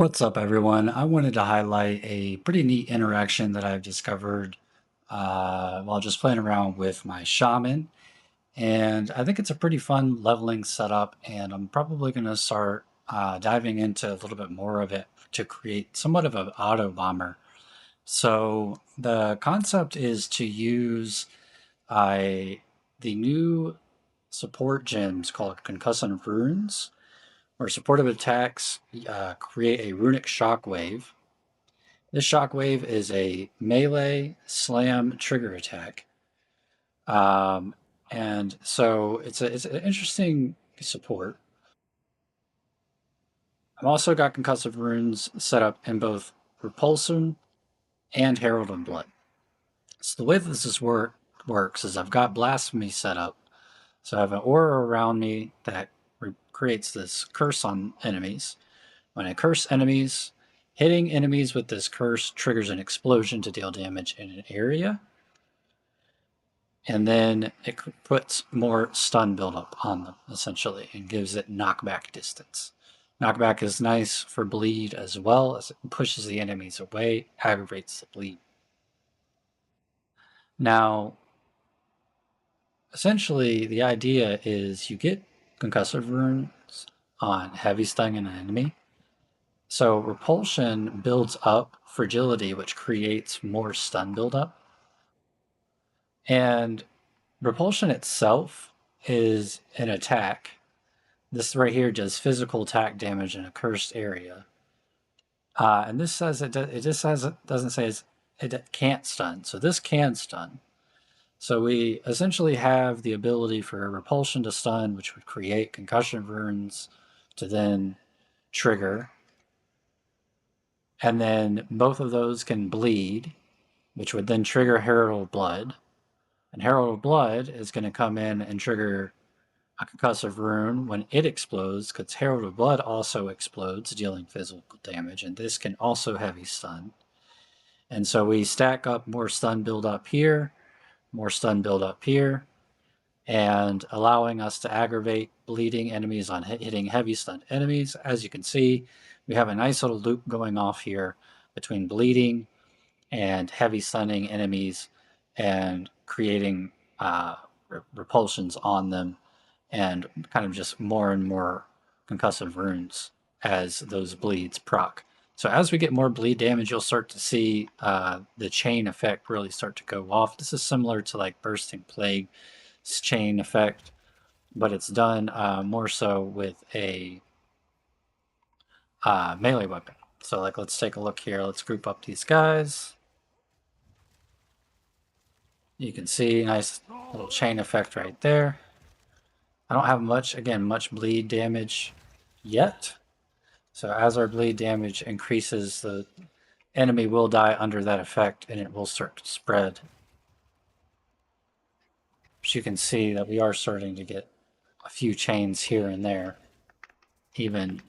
What's up, everyone? I wanted to highlight a pretty neat interaction that I've discovered while just playing around with my shaman. And I think it's a pretty fun leveling setup, and I'm probably going to start diving into a little bit more of it to create somewhat of an auto bomber. So the concept is to use the new support gems called Concussive Runes, where supportive attacks create a runic shockwave. This shockwave is a melee slam trigger attack. Um, and so it's an interesting support. I've also got concussive runes set up in both Repulsion and Herald of Blood. So the way that works is I've got Blasphemy set up. So I have an aura around me that creates this curse on enemies. When I curse enemies, hitting enemies with this curse triggers an explosion to deal damage in an area. And then it puts more stun buildup on them, essentially, and gives it knockback distance. Knockback is nice for bleed as well, as it pushes the enemies away, aggravates the bleed. Now, essentially, the idea is you get concussive runes on heavy stunning an enemy. So repulsion builds up fragility, which creates more stun buildup. And repulsion itself is an attack. This right here does physical attack damage in a cursed area. And this says it just says it doesn't say it can't stun. So this can stun. So we essentially have the ability for repulsion to stun, which would create concussion runes to then trigger. And then both of those can bleed, which would then trigger Herald of Blood. And Herald of Blood is going to come in and trigger a concussive rune when it explodes, because Herald of Blood also explodes, dealing physical damage, and this can also heavy stun. And so we stack up more stun build up here, more stun build up here, and allowing us to aggravate bleeding enemies on hitting heavy stun enemies. As you can see, we have a nice little loop going off here between bleeding and heavy stunning enemies and creating repulsions on them, and kind of just more and more concussive runes as those bleeds proc. So as we get more bleed damage, you'll start to see the chain effect really start to go off. This is similar to like Bursting Plague's chain effect, but it's done more so with a melee weapon. So like, let's take a look here. Let's group up these guys. You can see nice little chain effect right there. I don't have much bleed damage yet. So as our bleed damage increases, the enemy will die under that effect and it will start to spread. But you can see that we are starting to get a few chains here and there. Even,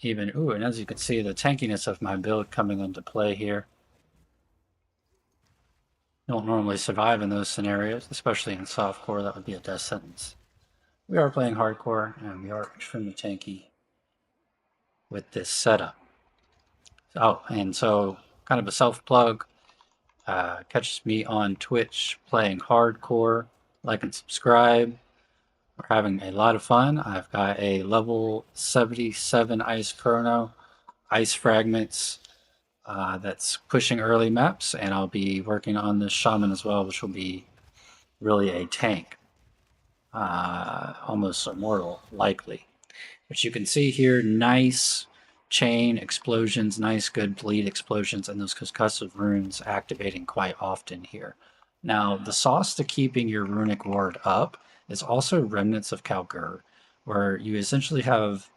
ooh, and as you can see, the tankiness of my build coming into play here. Don't normally survive in those scenarios, especially in softcore. That would be a death sentence. We are playing hardcore, and we are extremely tanky with this setup. Oh, and so kind of a self-plug. Catch me on Twitch playing hardcore. Like and subscribe. We're having a lot of fun. I've got a level 77 Ice Chrono, Ice Fragments, that's pushing early maps, and I'll be working on this Shaman as well, which will be really a tank. Almost immortal, likely. But you can see here, nice chain explosions, nice good bleed explosions, and those concussive runes activating quite often here. Now, the sauce to keeping your runic ward up is also remnants of kalgur, where you essentially have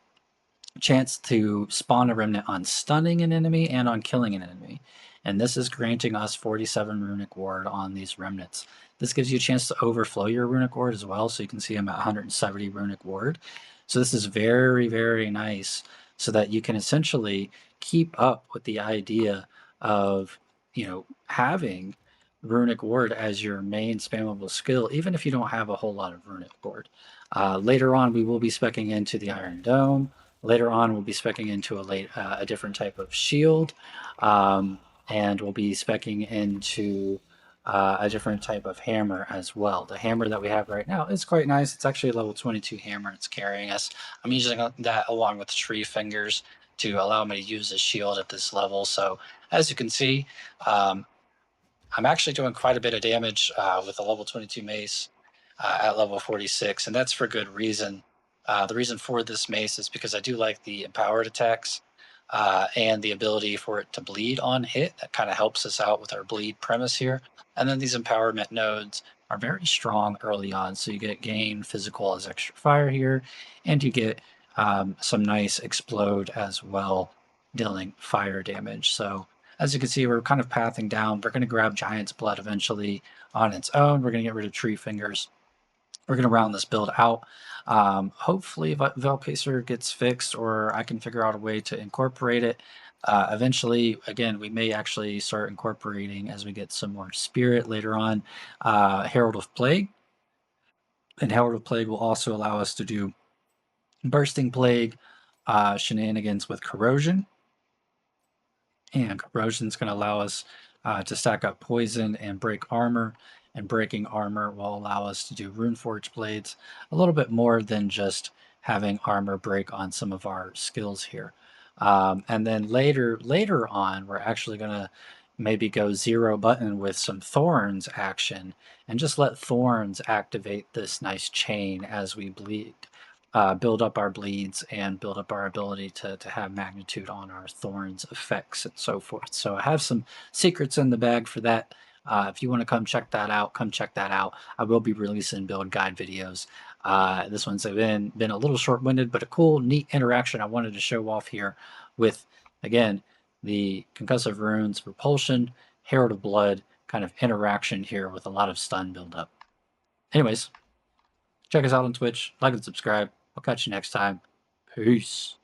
a chance to spawn a remnant on stunning an enemy and on killing an enemy. And this is granting us 47 runic ward on these remnants. This gives you a chance to overflow your runic ward as well, so you can see I'm at 170 runic ward. So this is very, very nice, so that you can essentially keep up with the idea of, having runic ward as your main spammable skill, even if you don't have a whole lot of runic ward. Later on, we will be speccing into the Iron Dome, Later on, we'll be speccing into a different type of shield, and we'll be speccing into a different type of hammer as well. The hammer that we have right now is quite nice. It's actually a level 22 hammer. It's carrying us. I'm using that along with tree fingers to allow me to use a shield at this level. So as you can see, I'm actually doing quite a bit of damage with a level 22 mace at level 46, and that's for good reason. The reason for this mace is because I do like the empowered attacks and the ability for it to bleed on hit. That kind of helps us out with our bleed premise here. And then these empowerment nodes are very strong early on, so you get gain physical as extra fire here, and you get some nice explode as well, dealing fire damage. So as you can see, we're kind of pathing down. We're going to grab Giant's Blood eventually on its own. We're going to get rid of Tree Fingers. We're going to round this build out. Hopefully, Velpacer gets fixed, or I can figure out a way to incorporate it. Eventually, again, we may actually start incorporating as we get some more spirit later on. Herald of Plague. And Herald of Plague will also allow us to do Bursting Plague, shenanigans with Corrosion. And corrosion is going to allow us to stack up poison and break armor. And breaking armor will allow us to do Runeforge blades a little bit more than just having armor break on some of our skills here. And then later on, we're actually going to maybe go zero button with some thorns action and just let thorns activate this nice chain as we bleed. Build up our bleeds and build up our ability to have magnitude on our thorns effects and so forth. So I have some secrets in the bag for that. If you want to come check that out, come check that out. I will be releasing build guide videos. This one's been a little short-winded, but a cool, neat interaction I wanted to show off here with, again, the Concussive Runes, Repulsion, Herald of Blood kind of interaction here with a lot of stun buildup. Anyways, check us out on Twitch, like and subscribe. I'll catch you next time. Peace.